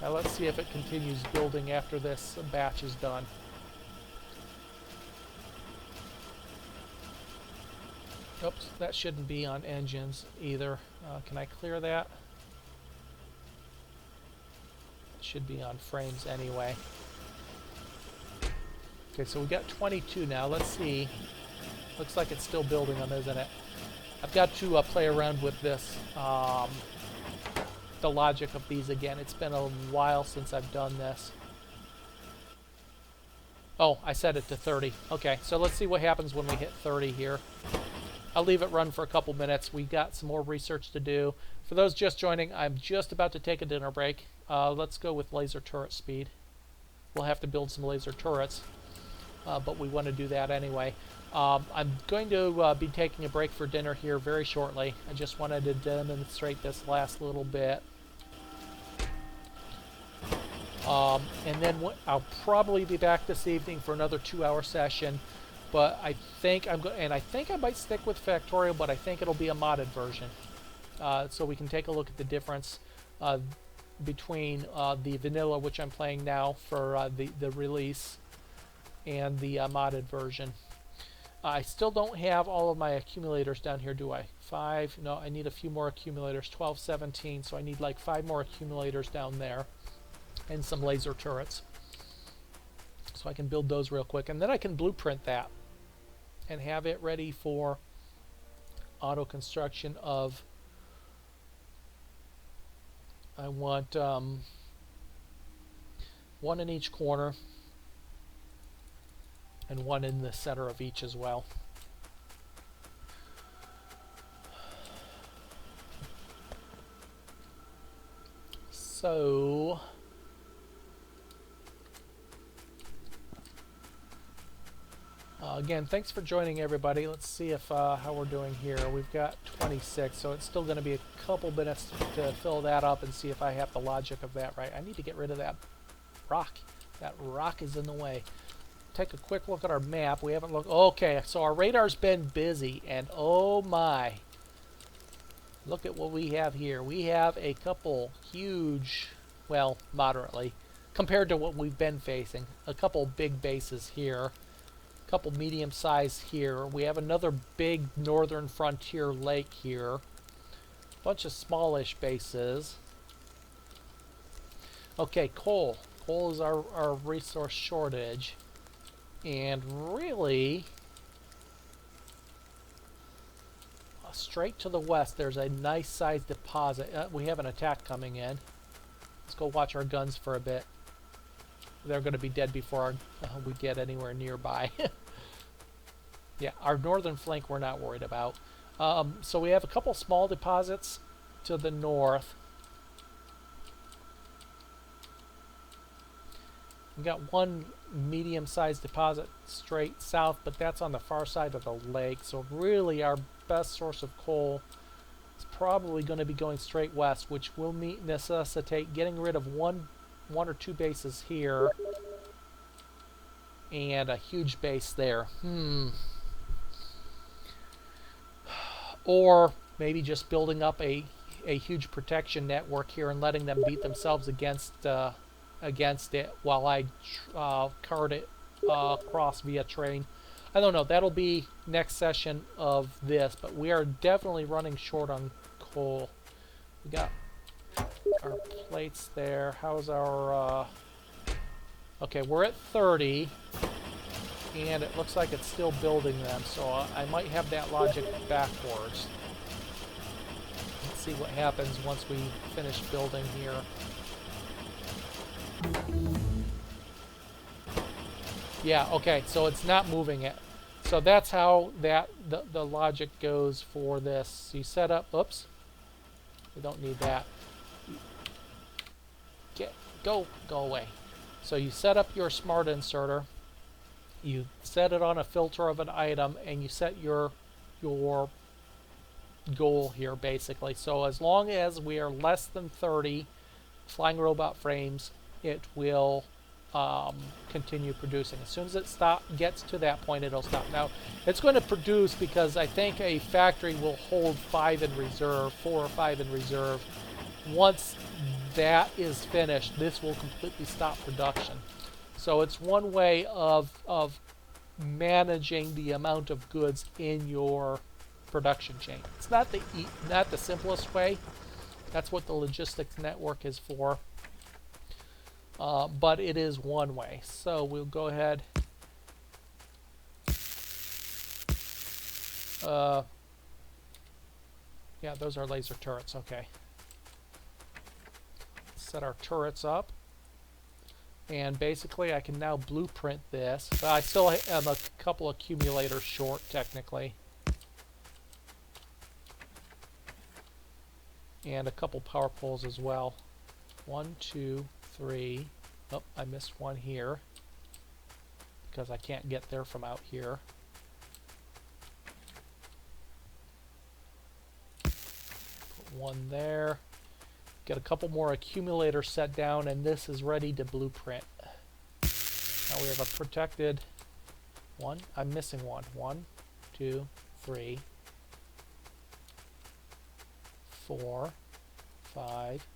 Now let's see if it continues building after this batch is done. Oops, that shouldn't be on engines either. Can I clear that? It should be on frames anyway. Okay, so we got 22 now. Let's see. Looks like it's still building them, isn't it? I've got to play around with this, the logic of these again. It's been a while since I've done this. Oh, I set it to 30. Okay, so let's see what happens when we hit 30 here. I'll leave it run for a couple minutes. We got some more research to do. For those just joining, I'm just about to take a dinner break. Let's go with laser turret speed. We'll have to build some laser turrets, but we want to do that anyway. I'm going to be taking a break for dinner here very shortly. I just wanted to demonstrate this last little bit. And then I'll probably be back this evening for another 2-hour session. But I think I think I might stick with Factorio, but I think it'll be a modded version. So we can take a look at the difference between the vanilla, which I'm playing now for the release, and the modded version. I still don't have all of my accumulators down here, do I? 5? No, I need a few more accumulators. 12, 17, so I need like 5 more accumulators down there. And some laser turrets. So I can build those real quick. And then I can blueprint that and have it ready for auto construction of... I want 1 in each corner and 1 in the center of each as well. So again, thanks for joining, everybody. Let's see if how we're doing here. We've got 26, so it's still going to be a couple minutes to fill that up and see if I have the logic of that right. I need to get rid of that rock. That rock is in the way. Take a quick look at our map. We haven't looked. Okay, so our radar's been busy, and oh my. Look at what we have here. We have a couple huge, well, moderately, compared to what we've been facing. A couple big bases here. Couple medium size here. We have another big northern frontier lake here. Bunch of smallish bases. Okay, coal. Coal is our resource shortage. And really, straight to the west, there's a nice sized deposit. We have an attack coming in. Let's go watch our guns for a bit. They're going to be dead before we get anywhere nearby. Yeah, our northern flank we're not worried about. So we have a couple small deposits to the north. We've got one medium-sized deposit straight south, but that's on the far side of the lake. So really our best source of coal is probably going to be going straight west, which will necessitate getting rid of one or two bases here and a huge base there. Or maybe just building up a huge protection network here and letting them beat themselves against it while I cart it across via train. I don't know. That'll be next session of this, but we are definitely running short on coal. We got our plates there. How's our... Okay, we're at 30, and it looks like it's still building them, so I might have that logic backwards. Let's see what happens once we finish building here. Yeah, okay, so it's not moving it. So that's how the logic goes for this. You set up... Oops. We don't need that. Go away. So you set up your smart inserter. You set it on a filter of an item, and you set your goal here, basically. So as long as we are less than 30 flying robot frames, it will continue producing. As soon as it gets to that point, it'll stop. Now, it's going to produce because I think a factory will hold 5 in reserve, 4 or 5 in reserve. Once that is finished, this will completely stop production. So it's one way of managing the amount of goods in your production chain. It's not the simplest way. That's what the logistics network is for. But it is one way. So we'll go ahead. Yeah, those are laser turrets. Okay. Set our turrets up. And basically I can now blueprint this. But I still am a couple accumulators short, technically. and a couple power poles as well. 1, 2, 3. Oh, I missed one here because I can't get there from out here. Put one there. Get a couple more accumulators set down, and this is ready to blueprint. Now we have a protected one. I'm missing one. 1, 2, 3, 4, 5,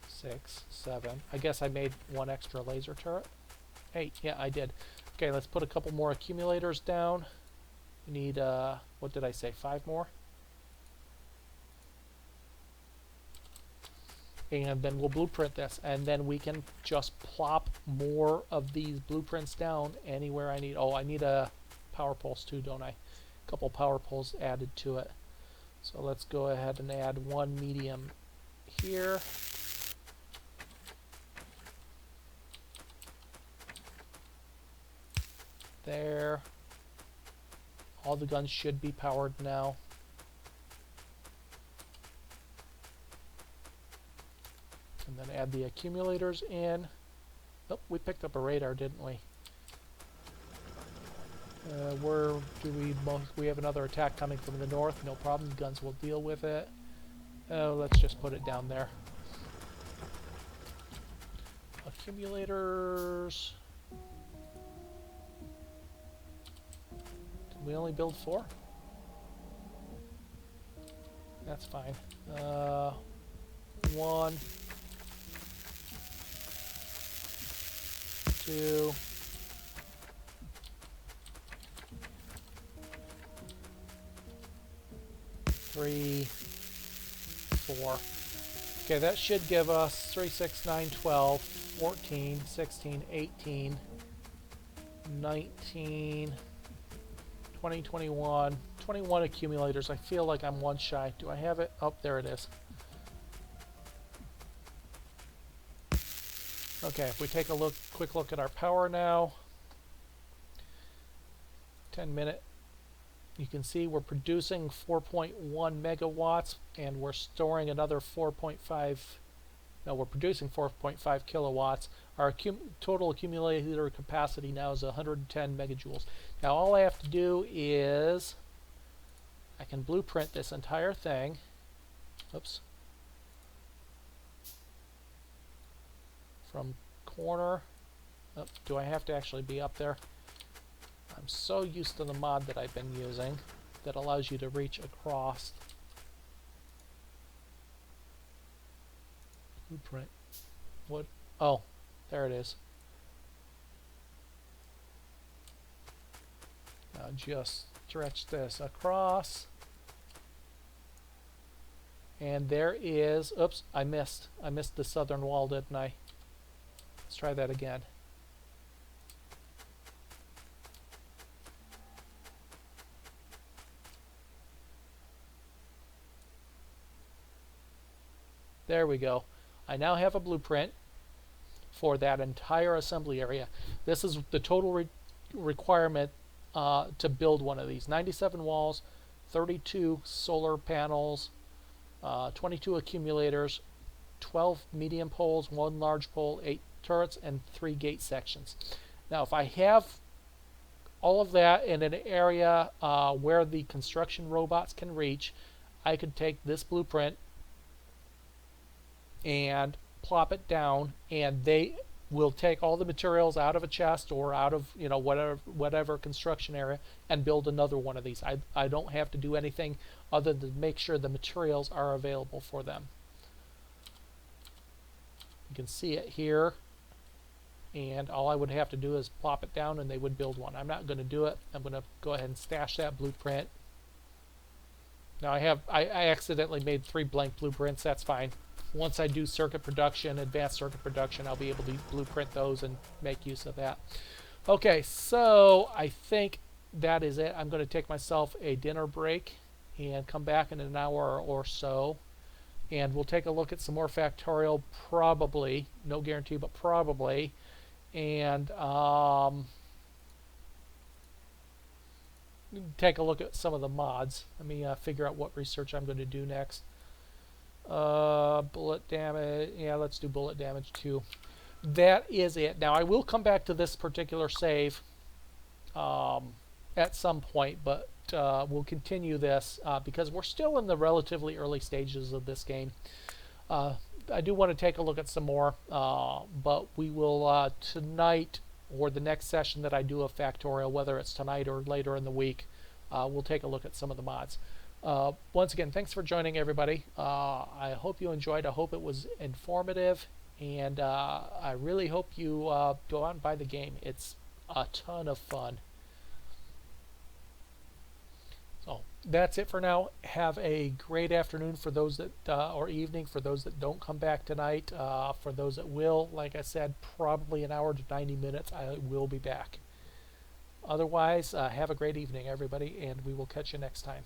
6, 7. I guess I made one extra laser turret. 8. Yeah, I did. Okay, let's put a couple more accumulators down. We need, what did I say, 5 more? And then we'll blueprint this, and then we can just plop more of these blueprints down anywhere I need. Oh, I need a power poles too, don't I? A couple power poles added to it. So let's go ahead and add one medium here. There. All the guns should be powered now. And then add the accumulators in. Oh, we picked up a radar, didn't we? Where do we have another attack coming from the north? No problem, guns will deal with it. Oh, let's just put it down there. Accumulators. Did we only build 4? That's fine. 1, 2, 3, 4. Okay, that should give us 3, 6, 9, 12, 14, 16, 18, 19, 20, 21, 21 accumulators. I feel like I'm one shy. Do I have it? Oh, there it is. Okay, if we take a quick look at our power now, 10-minute, you can see we're producing 4.1 megawatts, and we're storing another 4.5. No, we're producing 4.5 kilowatts. Our total accumulator capacity now is 110 megajoules. Now all I have to do is I can blueprint this entire thing. Oops. From corner. Oh, do I have to actually be up there? I'm so used to the mod that I've been using that allows you to reach across. Blueprint. What? Oh, there it is. Now just stretch this across. And there is, oops, I missed the southern wall, didn't I? Let's try that again. There we go. I now have a blueprint for that entire assembly area. This is the total requirement to build one of these. 97 walls, 32 solar panels, 22 accumulators, 12 medium poles, 1 large pole, 8 turrets, and 3 gate sections. Now if I have all of that in an area where the construction robots can reach, I could take this blueprint and plop it down, and they will take all the materials out of a chest or out of, you know, whatever construction area and build another one of these. I don't have to do anything other than make sure the materials are available for them. You can see it here, and all I would have to do is plop it down and they would build one. I'm not going to do it. I'm going to go ahead and stash that blueprint. Now I accidentally made 3 blank blueprints. That's fine. Once I do circuit production, advanced circuit production, I'll be able to blueprint those and make use of that. Okay, so I think that is it. I'm going to take myself a dinner break and come back in an hour or so, and we'll take a look at some more Factorio, probably, no guarantee, but probably, and take a look at some of the mods. Let me figure out what research I'm going to do next. Bullet damage. Yeah, let's do bullet damage too. That is it. Now I will come back to this particular save at some point, but we'll continue this because we're still in the relatively early stages of this game. Uh, I do want to take a look at some more, but we will tonight or the next session that I do of Factorio, whether it's tonight or later in the week, we'll take a look at some of the mods. Once again, thanks for joining, everybody. I hope you enjoyed. I hope it was informative, and I really hope you go out and buy the game. It's a ton of fun. So that's it for now. Have a great afternoon for those that, or evening for those that don't come back tonight. For those that will, like I said, probably an hour to 90 minutes, I will be back. Otherwise, have a great evening, everybody, and we will catch you next time.